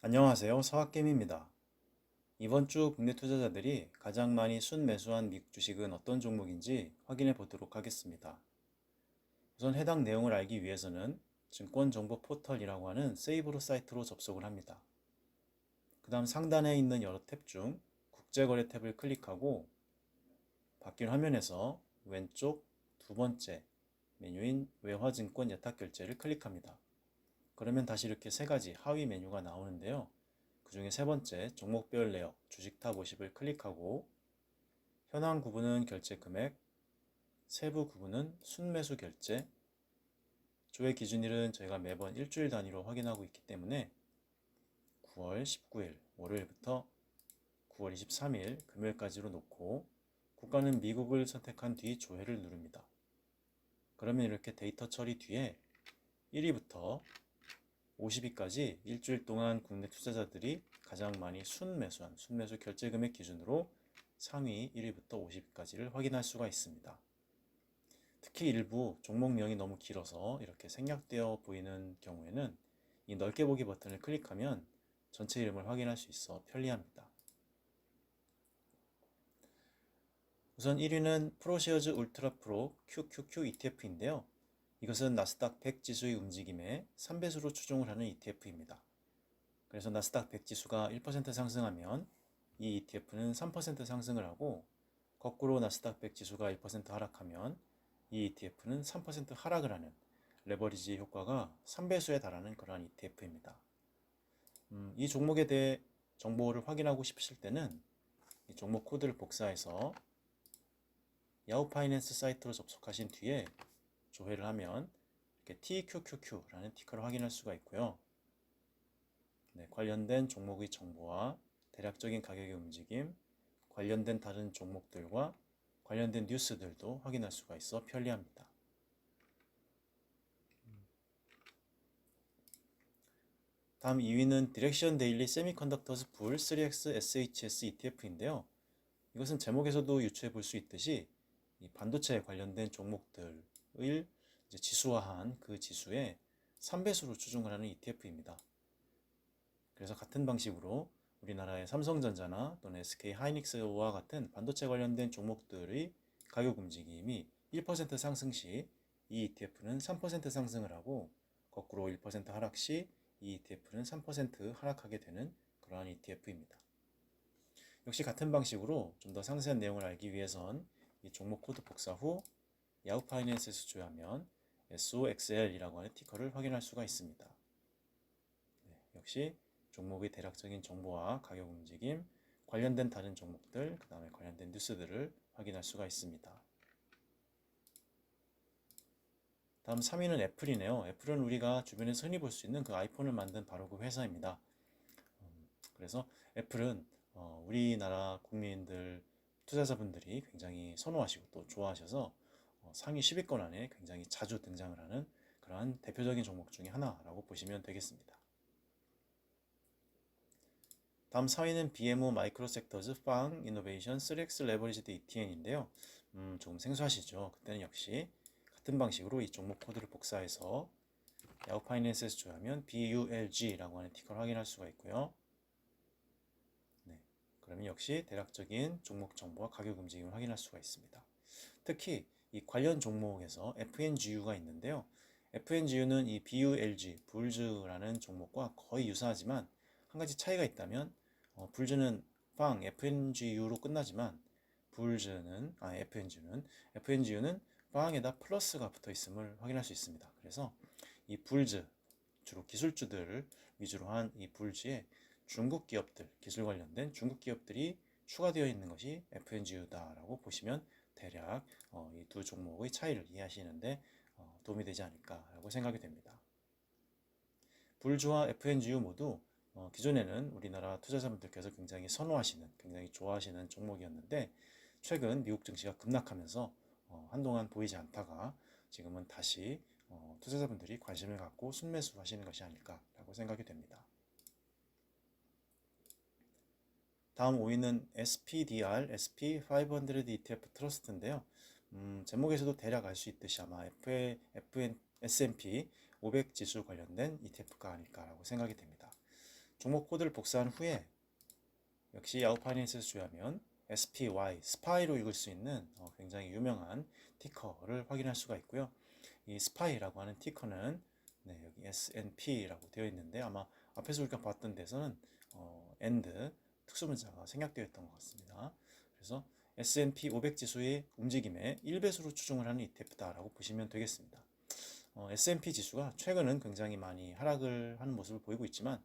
안녕하세요. 서학겜입니다. 이번 주 국내 투자자들이 가장 많이 순매수한 미국 주식은 어떤 종목인지 확인해 보도록 하겠습니다. 우선 해당 내용을 알기 위해서는 증권정보 포털이라고 하는 세이브로 사이트로 접속을 합니다. 그 다음 상단에 있는 여러 탭 중 국제거래 탭을 클릭하고 바뀐 화면에서 왼쪽 두 번째 메뉴인 외화증권 예탁결제를 클릭합니다. 그러면 다시 이렇게 세 가지 하위 메뉴가 나오는데요. 그 중에 세 번째 종목별 내역 주식 탑 50을 클릭하고 현황 구분은 결제 금액, 세부 구분은 순매수 결제, 조회 기준일은 저희가 매번 일주일 단위로 확인하고 있기 때문에 9월 19일 월요일부터 9월 23일 금요일까지로 놓고 국가는 미국을 선택한 뒤 조회를 누릅니다. 그러면 이렇게 데이터 처리 뒤에 1위부터 50위까지 일주일 동안 국내 투자자들이 가장 많이 순매수 결제 금액 기준으로 상위 1위부터 50위까지를 확인할 수가 있습니다. 특히 일부 종목명이 너무 길어서 이렇게 생략되어 보이는 경우에는 이 넓게 보기 버튼을 클릭하면 전체 이름을 확인할 수 있어 편리합니다. 우선 1위는 프로쉐어즈 울트라 프로 QQQ ETF인데요. 이것은 나스닥 100 지수의 움직임에 3배수로 추종을 하는 ETF입니다. 그래서 나스닥 100 지수가 1% 상승하면 이 ETF는 3% 상승을 하고 거꾸로 나스닥 100 지수가 1% 하락하면 이 ETF는 3% 하락을 하는 레버리지 효과가 3배수에 달하는 그러한 ETF입니다. 이 종목에 대해 정보를 확인하고 싶으실 때는 이 종목 코드를 복사해서 야후 파이낸스 사이트로 접속하신 뒤에 조회를 하면 이렇게 TQQQ라는 티커를 확인할 수가 있고요. 네, 관련된 종목의 정보와 대략적인 가격의 움직임, 관련된 다른 종목들과 관련된 뉴스들도 확인할 수가 있어 편리합니다. 다음 2위는 디렉션 데일리 세미컨덕터스 불 3X SHS ETF인데요. 이것은 제목에서도 유추해 볼 수 있듯이 이 반도체에 관련된 종목들을 지수화한 그 지수에 3배수로 추종을 하는 ETF입니다. 그래서 같은 방식으로 우리나라의 삼성전자나 또는 SK 하이닉스와 같은 반도체 관련된 종목들의 가격 움직임이 1% 상승 시 이 ETF는 3% 상승을 하고 거꾸로 1% 하락 시 이 ETF는 3% 하락하게 되는 그러한 ETF입니다. 역시 같은 방식으로 좀 더 상세한 내용을 알기 위해선 이 종목 코드 복사 후 야후 파이낸스에서 조회하면 SOXL이라고 하는 티커를 확인할 수가 있습니다. 네, 역시 종목의 대략적인 정보와 가격 움직임, 관련된 다른 종목들, 그 다음에 관련된 뉴스들을 확인할 수가 있습니다. 다음 3위는 애플이네요. 애플은 우리가 주변에서 흔히 볼 수 있는 그 아이폰을 만든 바로 그 회사입니다. 그래서 애플은 우리나라 국민들, 투자자분들이 굉장히 선호하시고 또 좋아하셔서 상위 10위권 안에 굉장히 자주 등장을 하는 그러한 대표적인 종목 중에 하나라고 보시면 되겠습니다. 다음 4위는 BMO 마이크로섹터즈 빵 이노베이션 3X 레버리지드 ETN인데요. 조금 생소하시죠? 그때는 역시 같은 방식으로 이 종목 코드를 복사해서 야후 파이낸스에서 조회하면 BULG라고 하는 티커를 확인할 수가 있고요. 네, 그러면 역시 대략적인 종목 정보와 가격 움직임을 확인할 수가 있습니다. 특히 이 관련 종목에서 FNGU가 있는데요. FNGU는 이 BULG, 불즈라는 종목과 거의 유사하지만 한 가지 차이가 있다면 불즈는 빵 FNGU로 끝나지만 FNGU는 빵에다 플러스가 붙어 있음을 확인할 수 있습니다. 그래서 이 불즈, 주로 기술주들을 위주로 한 이 불즈에 중국 기업들, 기술 관련된 중국 기업들이 추가되어 있는 것이 FNGU다라고 보시면 대략 이 두 종목의 차이를 이해하시는데 도움이 되지 않을까라고 생각이 됩니다. 불주와 FNGU 모두 기존에는 우리나라 투자자분들께서 굉장히 선호하시는, 굉장히 좋아하시는 종목이었는데 최근 미국 증시가 급락하면서 한동안 보이지 않다가 지금은 다시 투자자분들이 관심을 갖고 순매수 하시는 것이 아닐까라고 생각이 됩니다. 다음 5위는 SPDR, SP500 ETF 트러스트인데요. 제목에서도 대략 알 수 있듯이 아마 S&P 500 지수 관련된 ETF가 아닐까라고 생각이 됩니다. 종목 코드를 복사한 후에 역시 야후 파이낸스에서 주요하면 SPY, 스파이로 읽을 수 있는 굉장히 유명한 티커를 확인할 수가 있고요. 이 스파이라고 하는 티커는 여기 S&P라고 되어 있는데 아마 앞에서 우리가 봤던 데서는 AND 특수문자가 생략되어 있던 것 같습니다. 그래서 S&P 500 지수의 움직임에 1배수로 추종을 하는 ETF다라고 보시면 되겠습니다. S&P 지수가 최근은 굉장히 많이 하락을 하는 모습을 보이고 있지만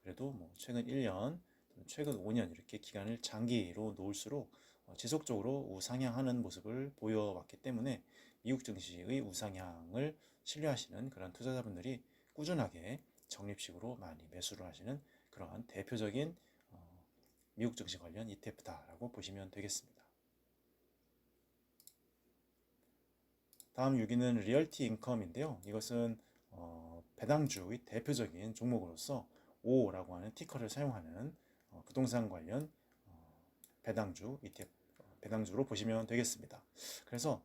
그래도 뭐 최근 1년, 최근 5년 이렇게 기간을 장기로 놓을수록 지속적으로 우상향하는 모습을 보여왔기 때문에 미국 증시의 우상향을 신뢰하시는 그런 투자자분들이 꾸준하게 적립식으로 많이 매수를 하시는 그러한 대표적인 미국 증시 관련 ETF다라고 보시면 되겠습니다. 다음 6위는 리얼티 인컴인데요. 이것은 배당주의 대표적인 종목으로서 O라고 하는 티커를 사용하는 부동산 관련 배당주 ETF, 배당주로 보시면 되겠습니다. 그래서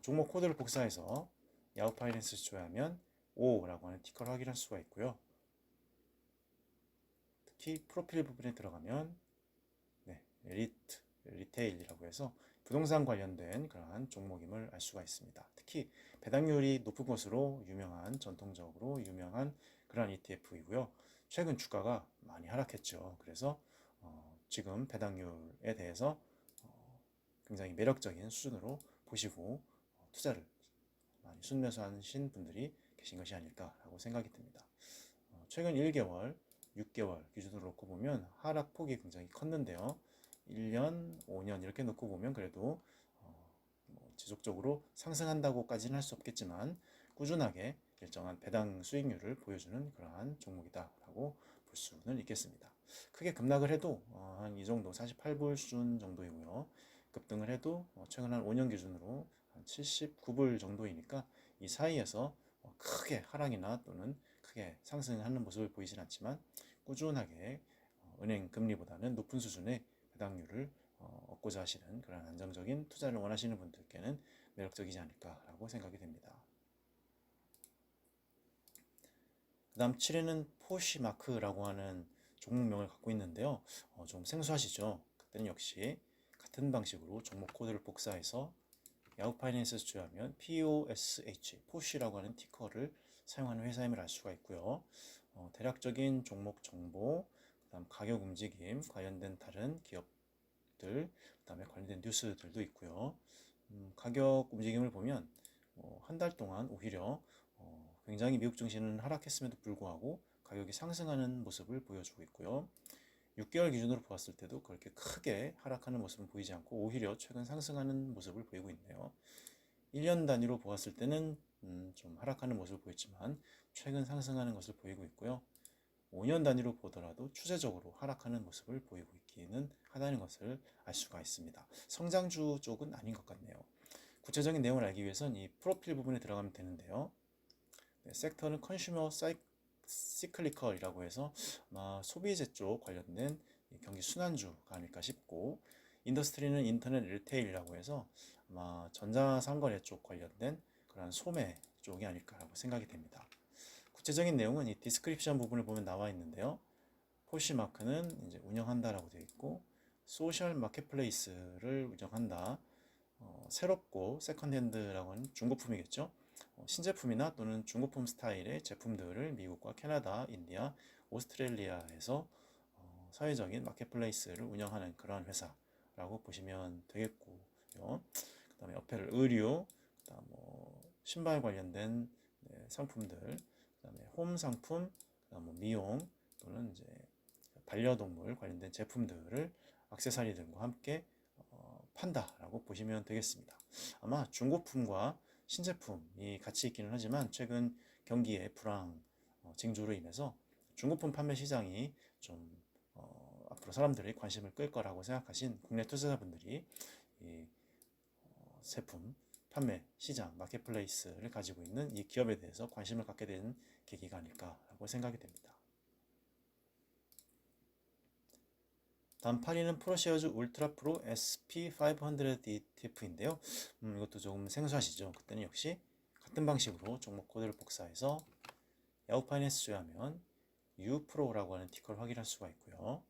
종목 코드를 복사해서 야후 파이낸스 조회하면 O라고 하는 티커를 확인할 수가 있고요. 특히 프로필 부분에 들어가면 리테일이라고 해서 부동산 관련된 그러한 종목임을 알 수가 있습니다. 특히 배당률이 높은 것으로 유명한 전통적으로 유명한 그러한 ETF이고요. 최근 주가가 많이 하락했죠. 그래서 지금 배당률에 대해서 굉장히 매력적인 수준으로 보시고 투자를 많이 순매수하신 분들이 계신 것이 아닐까라고 생각이 듭니다. 최근 1개월, 6개월 기준으로 놓고 보면 하락폭이 굉장히 컸는데요. 1년, 5년 이렇게 놓고 보면 그래도 지속적으로 상승한다고까지는 할 수 없겠지만 꾸준하게 일정한 배당 수익률을 보여주는 그러한 종목이다라고 볼 수는 있겠습니다. 크게 급락을 해도 한 이 정도 48불 수준 정도이고요. 급등을 해도 최근 한 5년 기준으로 한 79불 정도이니까 이 사이에서 크게 하락이나 또는 크게 상승하는 모습을 보이진 않지만 꾸준하게 은행 금리보다는 높은 수준의 배당률을 얻고자 하시는 그런 안정적인 투자를 원하시는 분들께는 매력적이지 않을까라고 생각이 됩니다. 그 다음 7위는 포시마크라고 하는 종목명을 갖고 있는데요. 좀 생소하시죠? 그때는 역시 같은 방식으로 종목 코드를 복사해서 야후 파이낸스에서 주요하면 POSH, 포시라고 하는 티커를 사용하는 회사임을 알 수가 있고요. 대략적인 종목 정보, 그다음 가격 움직임 관련된 다른 기업들, 그다음에 관련된 뉴스들도 있고요. 가격 움직임을 보면 한 달 동안 오히려 굉장히 미국 증시는 하락했음에도 불구하고 가격이 상승하는 모습을 보여주고 있고요. 6개월 기준으로 보았을 때도 그렇게 크게 하락하는 모습은 보이지 않고 오히려 최근 상승하는 모습을 보이고 있네요. 1년 단위로 보았을 때는 좀 하락하는 모습을 보였지만 최근 상승하는 것을 보이고 있고요. 5년 단위로 보더라도 추세적으로 하락하는 모습을 보이고 있기는 하다는 것을 알 수가 있습니다. 성장주 쪽은 아닌 것 같네요. 구체적인 내용을 알기 위해선 이 프로필 부분에 들어가면 되는데요. 섹터는 컨슈머 시클리컬이라고 해서 아마 소비재 쪽 관련된 경기 순환주가 아닐까 싶고, 인더스트리는 인터넷 리테일이라고 해서 아마 전자상거래 쪽 관련된 그런 소매 쪽이 아닐까라고 생각이 됩니다. 구체적인 내용은 이 디스크립션 부분을 보면 나와 있는데요. 포시마크는 이제 운영한다라고 되어 있고, 소셜 마켓플레이스를 운영한다. 새롭고 세컨핸드라고 하는 중고품이겠죠. 신제품이나 또는 중고품 스타일의 제품들을 미국과 캐나다, 인디아, 오스트레일리아에서 사회적인 마켓플레이스를 운영하는 그런 회사라고 보시면 되겠고요. 그 다음에 옆에를 의류, 그다음 신발 관련된 상품들, 그 다음에 홈 상품, 그다음 미용 또는 이제 반려동물 관련된 제품들을 액세서리 등과 함께 판다라고 보시면 되겠습니다. 아마 중고품과 신제품이 같이 있기는 하지만 최근 경기의 불황 징조로 인해서 중고품 판매 시장이 좀 앞으로 사람들의 관심을 끌 거라고 생각하신 국내 투자자분들이 이 제품 판매 시장 마켓플레이스를 가지고 있는 이 기업에 대해서 관심을 갖게 된 계기가 아닐까라고 생각이 됩니다. 다음 8위는 프로쉐어즈 울트라 프로 SP500 ETF인데요. 이것도 조금 생소하시죠? 그때는 역시 같은 방식으로 종목 코드를 복사해서 야후 파이낸스 조회하면 U프로라고 하는 티커를 확인할 수가 있고요.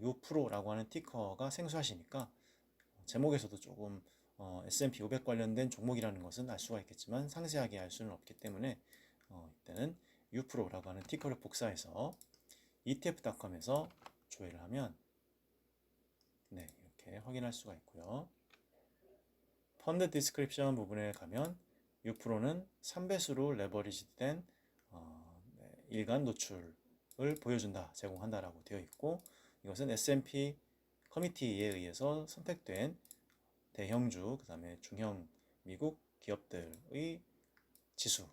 U프로라고 하는 티커가 생소하시니까 제목에서도 조금 S&P 500 관련된 종목이라는 것은 알 수가 있겠지만 상세하게 알 수는 없기 때문에 이때는 U프로라고 하는 티커를 복사해서 etf.com에서 조회를 하면 네, 이렇게 확인할 수가 있고요. 펀드 디스크립션 부분에 가면 U프로는 3배수로 레버리지된 일간 노출을 보여준다, 제공한다라고 되어 있고 이것은 S&P 커미티에 의해서 선택된 대형주, 그 다음에 중형 미국 기업들의 지수에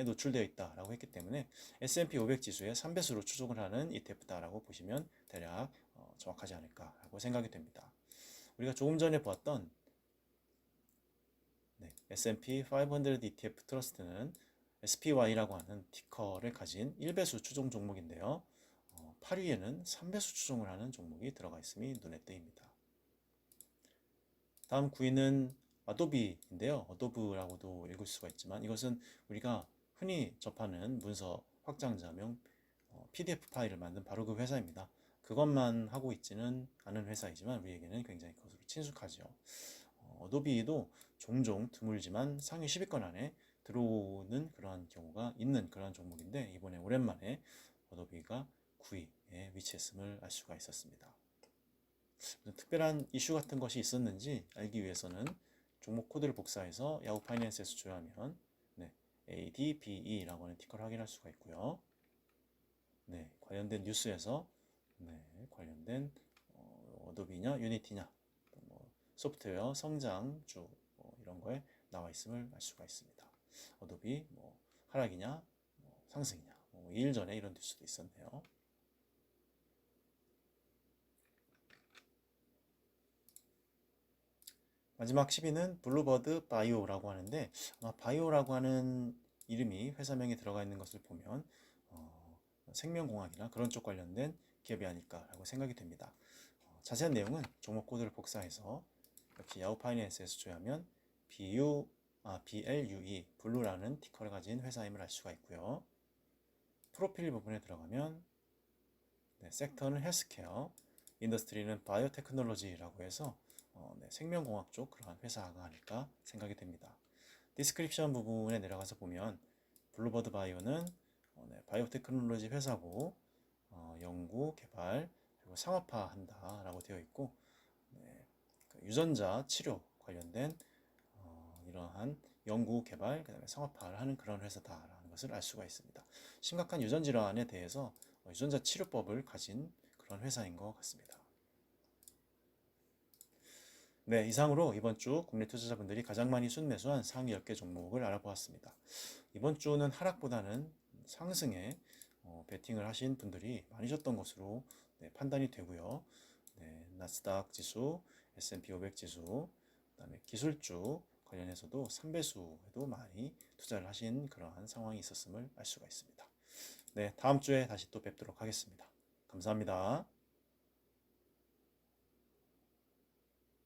노출되어 있다라고 했기 때문에 S&P 500 지수의 3배수로 추종을 하는 ETF다라고 보시면 대략 정확하지 않을까라고 생각이 됩니다. 우리가 조금 전에 보았던 S&P 500 ETF 트러스트는 SPY라고 하는 티커를 가진 1배수 추종 종목인데요. 8위에는 3배수 추종을 하는 종목이 들어가 있음이 눈에 띄입니다. 다음 9위는 아도비인데요. 어도브라고도 읽을 수가 있지만 이것은 우리가 흔히 접하는 문서 확장자명 PDF 파일을 만든 바로 그 회사입니다. 그것만 하고 있지는 않은 회사이지만 우리에게는 굉장히 그것으로 친숙하죠. 어도비도 종종 드물지만 상위 10위권 안에 들어오는 그러한 경우가 있는 그러한 종목인데 이번에 오랜만에 어도비가 9위에 위치했음을 알 수가 있었습니다. 특별한 이슈 같은 것이 있었는지 알기 위해서는 종목 코드를 복사해서 야후 파이낸스에서 조회하면 ADBE라고 하는 티커를 확인할 수가 있고요. 관련된 뉴스에서 관련된 어도비냐 유니티냐 소프트웨어 성장주 이런 거에 나와 있음을 알 수가 있습니다. 어도비 하락이냐 상승이냐 2일 전에 이런 뉴스도 있었네요. 마지막 10위는 블루버드 바이오라고 하는데 아마 바이오라고 하는 이름이 회사명에 들어가 있는 것을 보면 생명공학이나 그런 쪽 관련된 기업이 아닐까라고 생각이 됩니다. 자세한 내용은 종목 코드를 복사해서 역시 야후 파이낸스에서 조회하면 BLUE 블루라는 티커를 가진 회사임을 알 수가 있고요. 프로필 부분에 들어가면 섹터는 헬스케어, 인더스트리는 바이오테크놀로지라고 해서 생명공학 쪽 그러한 회사가 아닐까 생각이 됩니다. 디스크립션 부분에 내려가서 보면 블루버드 바이오는 바이오테크놀로지 회사고 연구, 개발, 그리고 상업화한다라고 되어 있고 그 유전자 치료 관련된 이러한 연구, 개발, 그 다음에 상업화를 하는 그런 회사다라는 것을 알 수가 있습니다. 심각한 유전질환에 대해서 유전자 치료법을 가진 그런 회사인 것 같습니다. 이상으로 이번 주 국내 투자자분들이 가장 많이 순매수한 상위 10개 종목을 알아보았습니다. 이번 주는 하락보다는 상승에 베팅을 하신 분들이 많으셨던 것으로 판단이 되고요. 나스닥 지수, S&P 500 지수, 그다음에 기술주 관련해서도 3배수에도 많이 투자를 하신 그러한 상황이 있었음을 알 수가 있습니다. 다음 주에 다시 또 뵙도록 하겠습니다. 감사합니다.